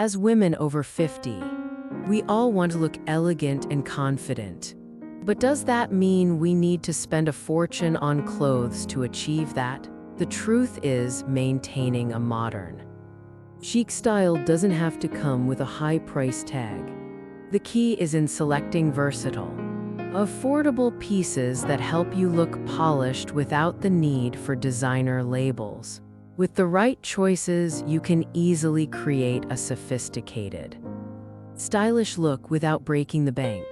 As women over 50, we all want to look elegant and confident. But does that mean we need to spend a fortune on clothes to achieve that? The truth is, maintaining a modern, chic style doesn't have to come with a high price tag. The key is in selecting versatile, affordable pieces that help you look polished without the need for designer labels. With the right choices, you can easily create a sophisticated, stylish look without breaking the bank.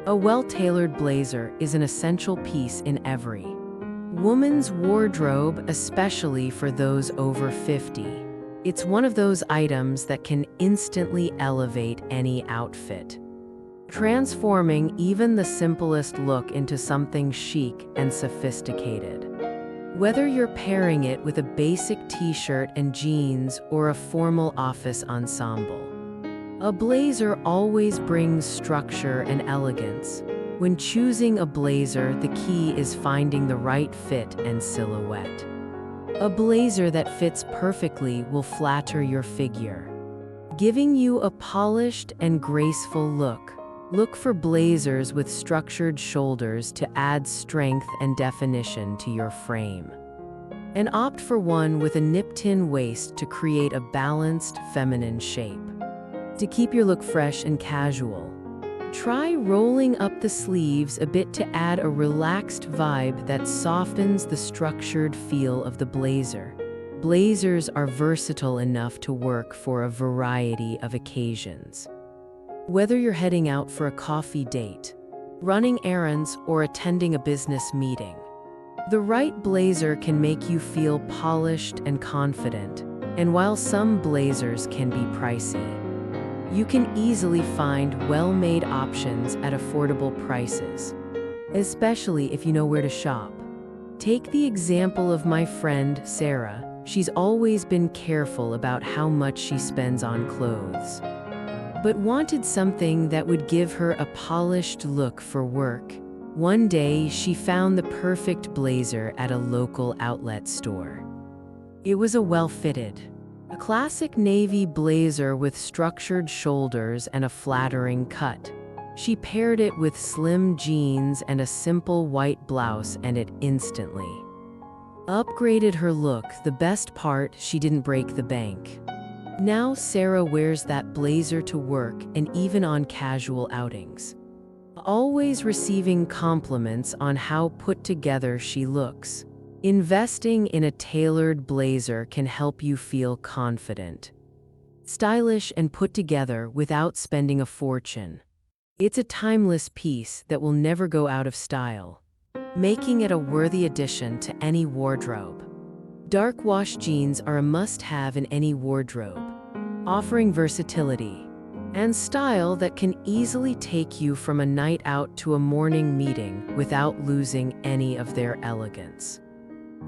A well-tailored blazer is an essential piece in every woman's wardrobe, especially for those over 50. It's one of those items that can instantly elevate any outfit, transforming even the simplest look into something chic and sophisticated. Whether you're pairing it with a basic t-shirt and jeans or a formal office ensemble, a blazer always brings structure and elegance. When choosing a blazer, the key is finding the right fit and silhouette. A blazer that fits perfectly will flatter your figure, giving you a polished and graceful look. Look for blazers with structured shoulders to add strength and definition to your frame. And opt for one with a nipped-in waist to create a balanced, feminine shape. To keep your look fresh and casual, try rolling up the sleeves a bit to add a relaxed vibe that softens the structured feel of the blazer. Blazers are versatile enough to work for a variety of occasions. Whether you're heading out for a coffee date, running errands, or attending a business meeting, the right blazer can make you feel polished and confident. And while some blazers can be pricey, you can easily find well-made options at affordable prices, especially if you know where to shop. Take the example of my friend Sarah. She's always been careful about how much she spends on clothes, but wanted something that would give her a polished look for work. One day, she found the perfect blazer at a local outlet store. It was a well-fitted, a classic navy blazer with structured shoulders and a flattering cut. She paired it with slim jeans and a simple white blouse, and it instantly upgraded her look. The best part, she didn't break the bank. Now Sarah wears that blazer to work and even on casual outings, always receiving compliments on how put together she looks. Investing in a tailored blazer can help you feel confident, stylish, and put together without spending a fortune. It's a timeless piece that will never go out of style, making it a worthy addition to any wardrobe. Dark wash jeans are a must-have in any wardrobe, offering versatility and style that can easily take you from a night out to a morning meeting without losing any of their elegance.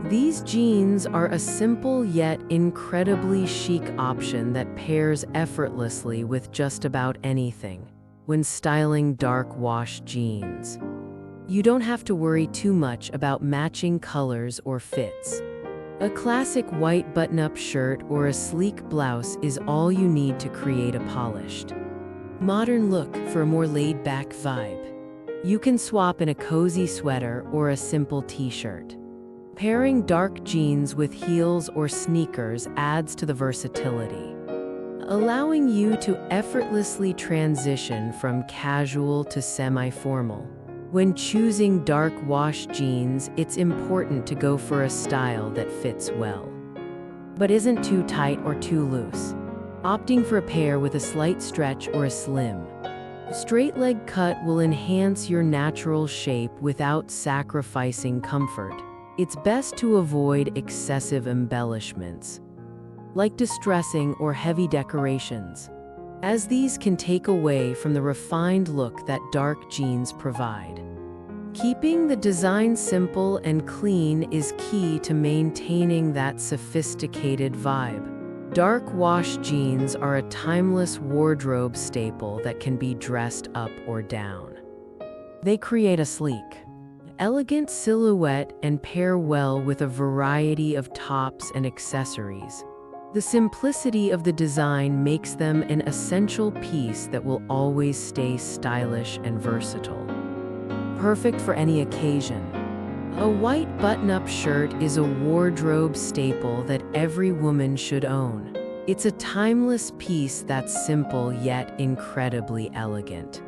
These jeans are a simple yet incredibly chic option that pairs effortlessly with just about anything. When styling dark wash jeans, you don't have to worry too much about matching colors or fits. A classic white button-up shirt or a sleek blouse is all you need to create a polished, modern look for a more laid-back vibe. You can swap in a cozy sweater or a simple t-shirt. Pairing dark jeans with heels or sneakers adds to the versatility, allowing you to effortlessly transition from casual to semi-formal. When choosing dark wash jeans, it's important to go for a style that fits well, but isn't too tight or too loose. Opting for a pair with a slight stretch or a slim, straight leg cut will enhance your natural shape without sacrificing comfort. It's best to avoid excessive embellishments, like distressing or heavy decorations, as these can take away from the refined look that dark jeans provide. Keeping the design simple and clean is key to maintaining that sophisticated vibe. Dark wash jeans are a timeless wardrobe staple that can be dressed up or down. They create a sleek, elegant silhouette and pair well with a variety of tops and accessories. The simplicity of the design makes them an essential piece that will always stay stylish and versatile. Perfect for any occasion. A white button-up shirt is a wardrobe staple that every woman should own. It's a timeless piece that's simple yet incredibly elegant.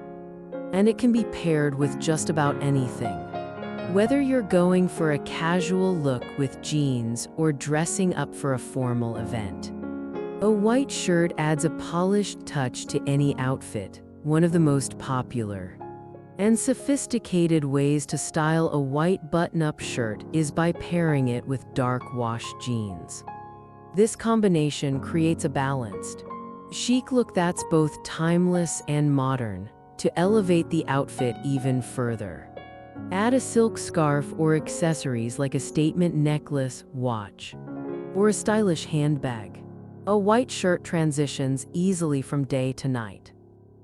And it can be paired with just about anything. Whether you're going for a casual look with jeans or dressing up for a formal event, a white shirt adds a polished touch to any outfit. One of the most popular and sophisticated ways to style a white button-up shirt is by pairing it with dark wash jeans. This combination creates a balanced, chic look that's both timeless and modern, to elevate the outfit even further. Add a silk scarf or accessories like a statement necklace, watch, or a stylish handbag. A white shirt transitions easily from day to night,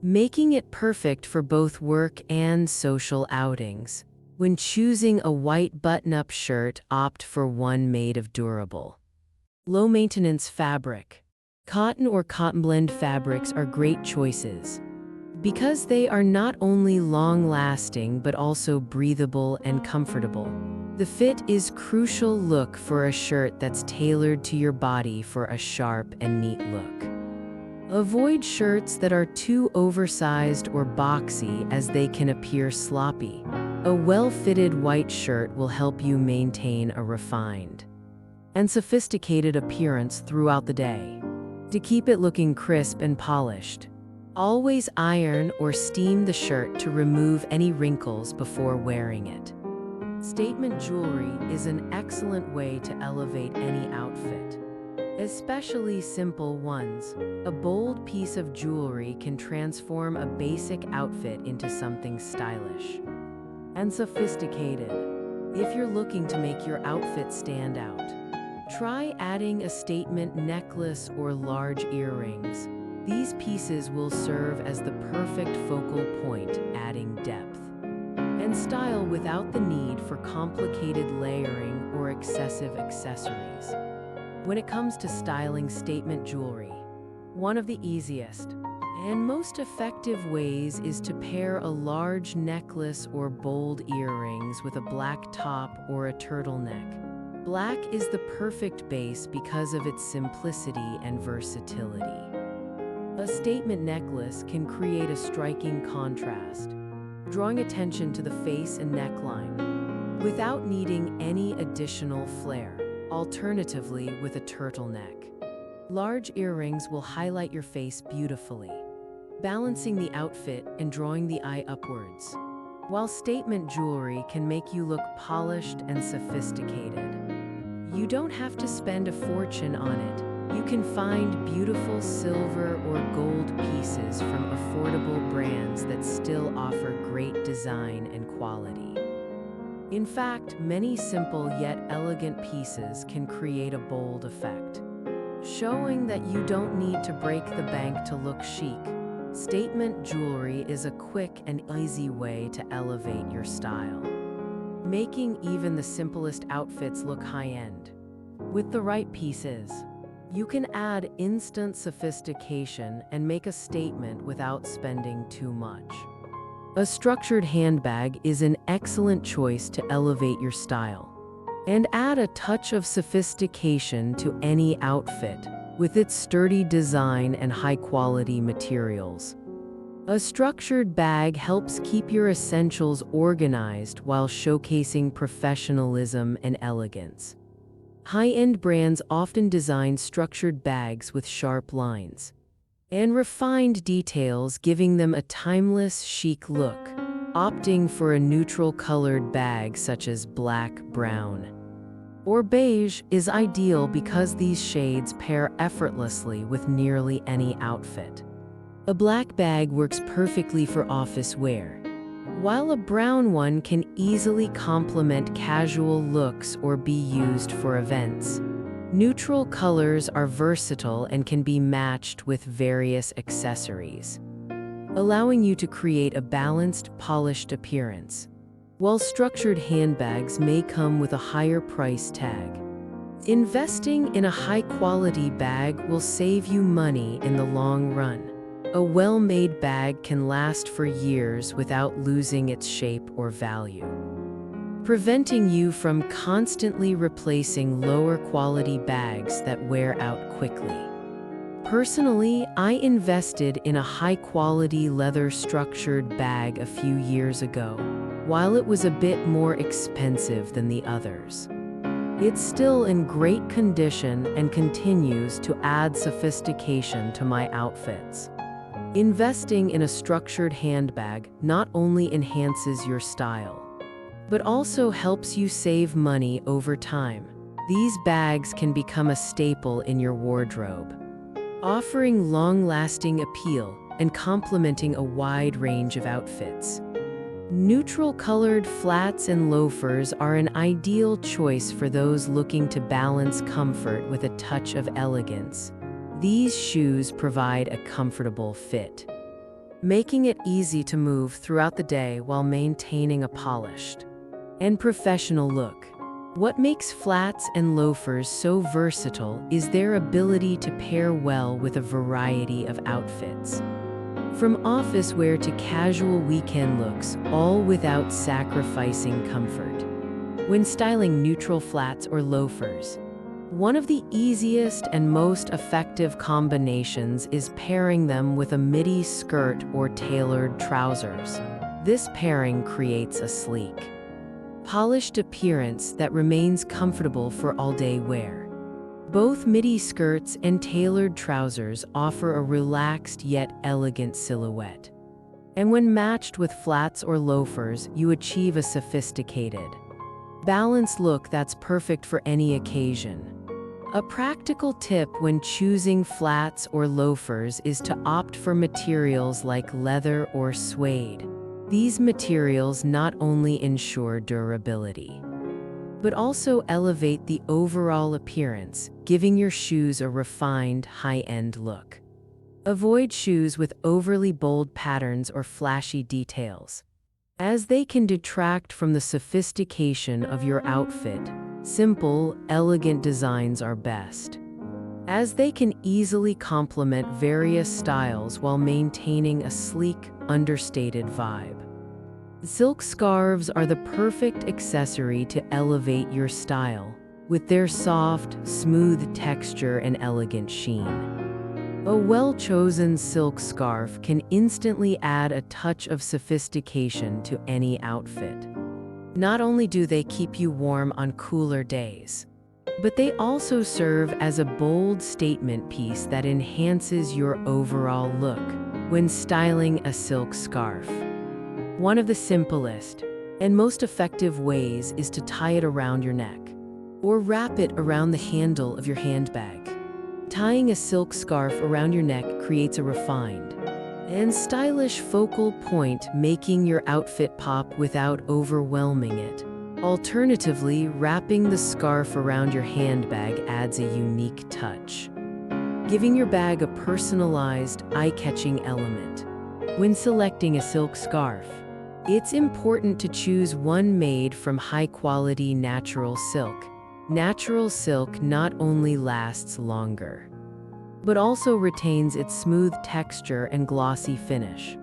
making it perfect for both work and social outings. When choosing a white button-up shirt, opt for one made of durable, low-maintenance fabric. Cotton or cotton blend fabrics are great choices because they are not only long-lasting but also breathable and comfortable. The fit is crucial. Look for a shirt that's tailored to your body for a sharp and neat look. Avoid shirts that are too oversized or boxy, as they can appear sloppy. A well-fitted white shirt will help you maintain a refined and sophisticated appearance throughout the day. To keep it looking crisp and polished, always iron or steam the shirt to remove any wrinkles before wearing it. Statement jewelry is an excellent way to elevate any outfit, especially simple ones. A bold piece of jewelry can transform a basic outfit into something stylish and sophisticated. If you're looking to make your outfit stand out, try adding a statement necklace or large earrings. These pieces will serve as the perfect focal point, adding depth and style without the need for complicated layering or excessive accessories. When it comes to styling statement jewelry, one of the easiest and most effective ways is to pair a large necklace or bold earrings with a black top or a turtleneck. Black is the perfect base because of its simplicity and versatility. A statement necklace can create a striking contrast, drawing attention to the face and neckline without needing any additional flair. Alternatively, with a turtleneck, large earrings will highlight your face beautifully, balancing the outfit and drawing the eye upwards. While statement jewelry can make you look polished and sophisticated, you don't have to spend a fortune on it. You can find beautiful silver or gold pieces from affordable brands that still offer great design and quality. In fact, many simple yet elegant pieces can create a bold effect, showing that you don't need to break the bank to look chic. Statement jewelry is a quick and easy way to elevate your style, making even the simplest outfits look high-end. With the right pieces, you can add instant sophistication and make a statement without spending too much. A structured handbag is an excellent choice to elevate your style and add a touch of sophistication to any outfit with its sturdy design and high-quality materials. A structured bag helps keep your essentials organized while showcasing professionalism and elegance. High-end brands often design structured bags with sharp lines and refined details, giving them a timeless, chic look. Opting for a neutral-colored bag such as black, brown, or beige is ideal because these shades pair effortlessly with nearly any outfit. A black bag works perfectly for office wear, while a brown one can easily complement casual looks or be used for events. Neutral colors are versatile and can be matched with various accessories, allowing you to create a balanced, polished appearance. While structured handbags may come with a higher price tag, Investing in a high-quality bag will save you money in the long run. A well-made bag can last for years without losing its shape or value, preventing you from constantly replacing lower-quality bags that wear out quickly. Personally, I invested in a high-quality leather-structured bag a few years ago, while it was a bit more expensive than the others. It's still in great condition and continues to add sophistication to my outfits. Investing in a structured handbag not only enhances your style, but also helps you save money over time. These bags can become a staple in your wardrobe, offering long-lasting appeal and complementing a wide range of outfits. Neutral-colored flats and loafers are an ideal choice for those looking to balance comfort with a touch of elegance. These shoes provide a comfortable fit, making it easy to move throughout the day while maintaining a polished and professional look. What makes flats and loafers so versatile is their ability to pair well with a variety of outfits, from office wear to casual weekend looks, all without sacrificing comfort. When styling neutral flats or loafers, one of the easiest and most effective combinations is pairing them with a midi skirt or tailored trousers. This pairing creates a sleek, polished appearance that remains comfortable for all-day wear. Both midi skirts and tailored trousers offer a relaxed yet elegant silhouette. And when matched with flats or loafers, you achieve a sophisticated, balanced look that's perfect for any occasion. A practical tip when choosing flats or loafers is to opt for materials like leather or suede. These materials not only ensure durability, but also elevate the overall appearance, giving your shoes a refined, high-end look. Avoid shoes with overly bold patterns or flashy details, as they can detract from the sophistication of your outfit. Simple, elegant designs are best, as they can easily complement various styles while maintaining a sleek, understated vibe. Silk scarves are the perfect accessory to elevate your style, with their soft, smooth texture and elegant sheen. A well-chosen silk scarf can instantly add a touch of sophistication to any outfit. Not only do they keep you warm on cooler days, but they also serve as a bold statement piece that enhances your overall look when styling a silk scarf. One of the simplest and most effective ways is to tie it around your neck, or wrap it around the handle of your handbag. Tying a silk scarf around your neck creates a refined and stylish focal point, making your outfit pop without overwhelming it. Alternatively, wrapping the scarf around your handbag adds a unique touch, giving your bag a personalized, eye-catching element. When selecting a silk scarf, it's important to choose one made from high-quality natural silk. Natural silk not only lasts longer, but also retains its smooth texture and glossy finish.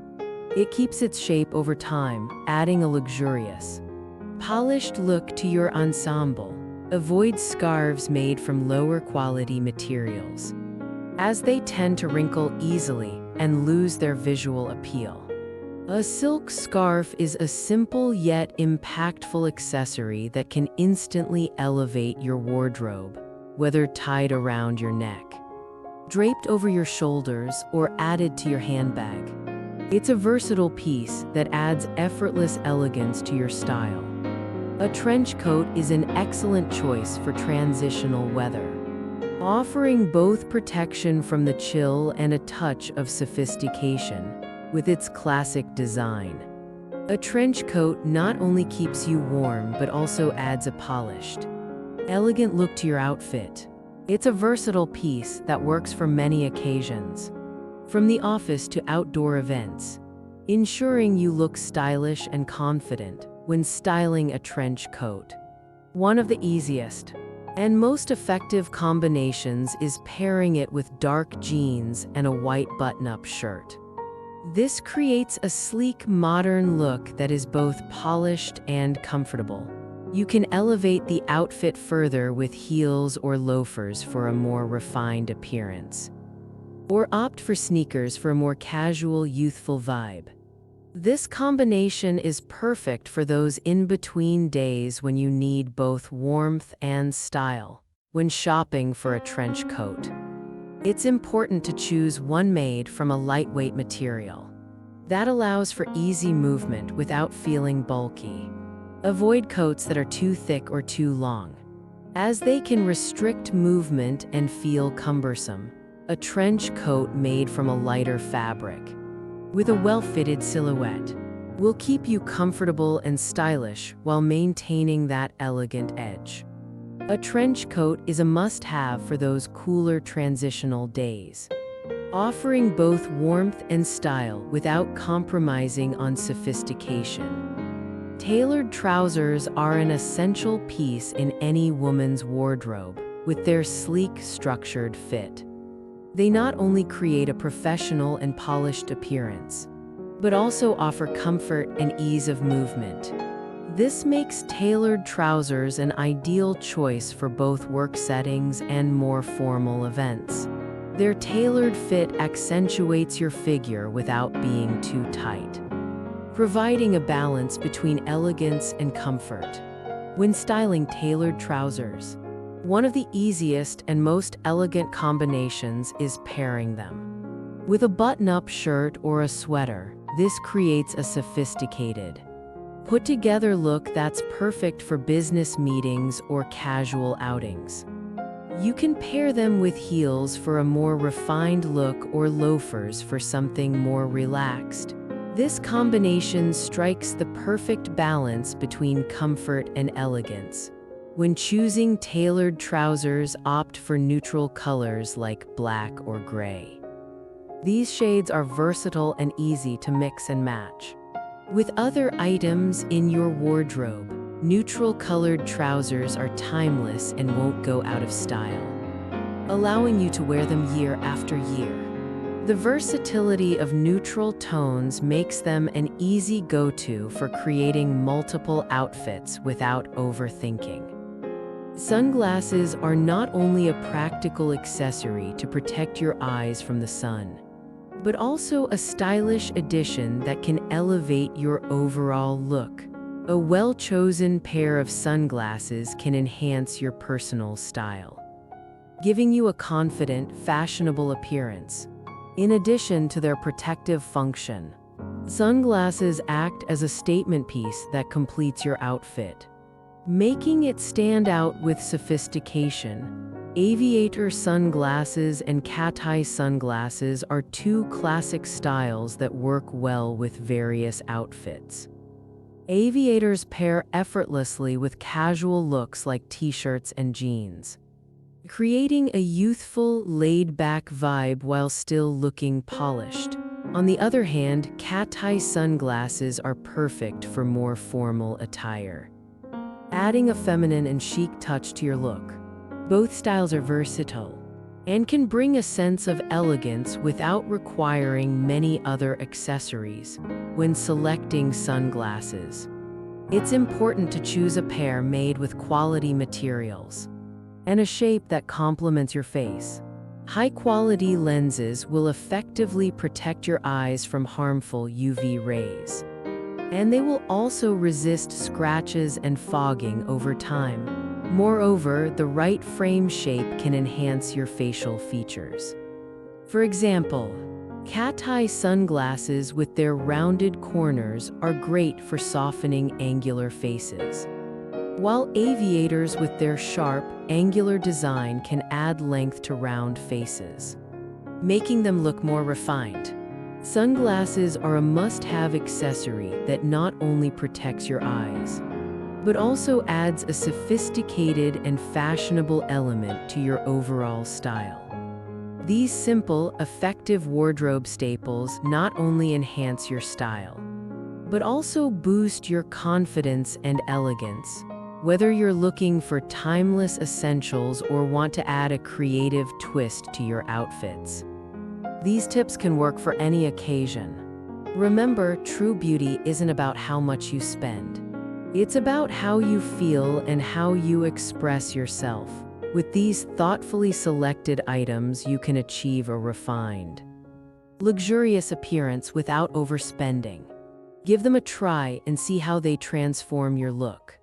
It keeps its shape over time, adding a luxurious, polished look to your ensemble. Avoid scarves made from lower-quality materials, as they tend to wrinkle easily and lose their visual appeal. A silk scarf is a simple yet impactful accessory that can instantly elevate your wardrobe, whether tied around your neck, draped over your shoulders, or added to your handbag. It's a versatile piece that adds effortless elegance to your style. A trench coat is an excellent choice for transitional weather, offering both protection from the chill and a touch of sophistication. With its classic design, a trench coat not only keeps you warm but also adds a polished, elegant look to your outfit. It's a versatile piece that works for many occasions, from the office to outdoor events, ensuring you look stylish and confident when styling a trench coat. One of the easiest And most effective combinations is pairing it with dark jeans and a white button-up shirt. This creates a sleek, modern look that is both polished and comfortable. You can elevate the outfit further with heels or loafers for a more refined appearance. Or opt for sneakers for a more casual, youthful vibe. This combination is perfect for those in-between days when you need both warmth and style. When shopping for a trench coat, it's important to choose one made from a lightweight material. That allows for easy movement without feeling bulky. Avoid coats that are too thick or too long, as they can restrict movement and feel cumbersome. A trench coat made from a lighter fabric, with a well-fitted silhouette, will keep you comfortable and stylish while maintaining that elegant edge. A trench coat is a must-have for those cooler transitional days, offering both warmth and style without compromising on sophistication. Tailored trousers are an essential piece in any woman's wardrobe, with their sleek, structured fit. They not only create a professional and polished appearance, but also offer comfort and ease of movement. This makes tailored trousers an ideal choice for both work settings and more formal events. Their tailored fit accentuates your figure without being too tight, providing a balance between elegance and comfort. When styling tailored trousers, one of the easiest and most elegant combinations is pairing them with a button-up shirt or a sweater. This creates a sophisticated, put-together look that's perfect for business meetings or casual outings. You can pair them with heels for a more refined look or loafers for something more relaxed. This combination strikes the perfect balance between comfort and elegance. When choosing tailored trousers, opt for neutral colors like black or gray. These shades are versatile and easy to mix and match with other items in your wardrobe. Neutral-colored trousers are timeless and won't go out of style, allowing you to wear them year after year. The versatility of neutral tones makes them an easy go-to for creating multiple outfits without overthinking. Sunglasses are not only a practical accessory to protect your eyes from the sun, but also a stylish addition that can elevate your overall look. A well-chosen pair of sunglasses can enhance your personal style, giving you a confident, fashionable appearance. In addition to their protective function, sunglasses act as a statement piece that completes your outfit, making it stand out with sophistication. Aviator sunglasses and cat-eye sunglasses are two classic styles that work well with various outfits. Aviators pair effortlessly with casual looks like t-shirts and jeans, creating a youthful, laid-back vibe while still looking polished. On the other hand, cat-eye sunglasses are perfect for more formal attire, adding a feminine and chic touch to your look. Both styles are versatile and can bring a sense of elegance without requiring many other accessories. When selecting sunglasses, it's important to choose a pair made with quality materials and a shape that complements your face. High-quality lenses will effectively protect your eyes from harmful UV rays, and they will also resist scratches and fogging over time. Moreover, the right frame shape can enhance your facial features. For example, cat-eye sunglasses with their rounded corners are great for softening angular faces, while aviators with their sharp, angular design can add length to round faces, making them look more refined. Sunglasses are a must-have accessory that not only protects your eyes, but also adds a sophisticated and fashionable element to your overall style. These simple, effective wardrobe staples not only enhance your style, but also boost your confidence and elegance. Whether you're looking for timeless essentials or want to add a creative twist to your outfits, these tips can work for any occasion. Remember, true beauty isn't about how much you spend. It's about how you feel and how you express yourself. With these thoughtfully selected items, you can achieve a refined, luxurious appearance without overspending. Give them a try and see how they transform your look.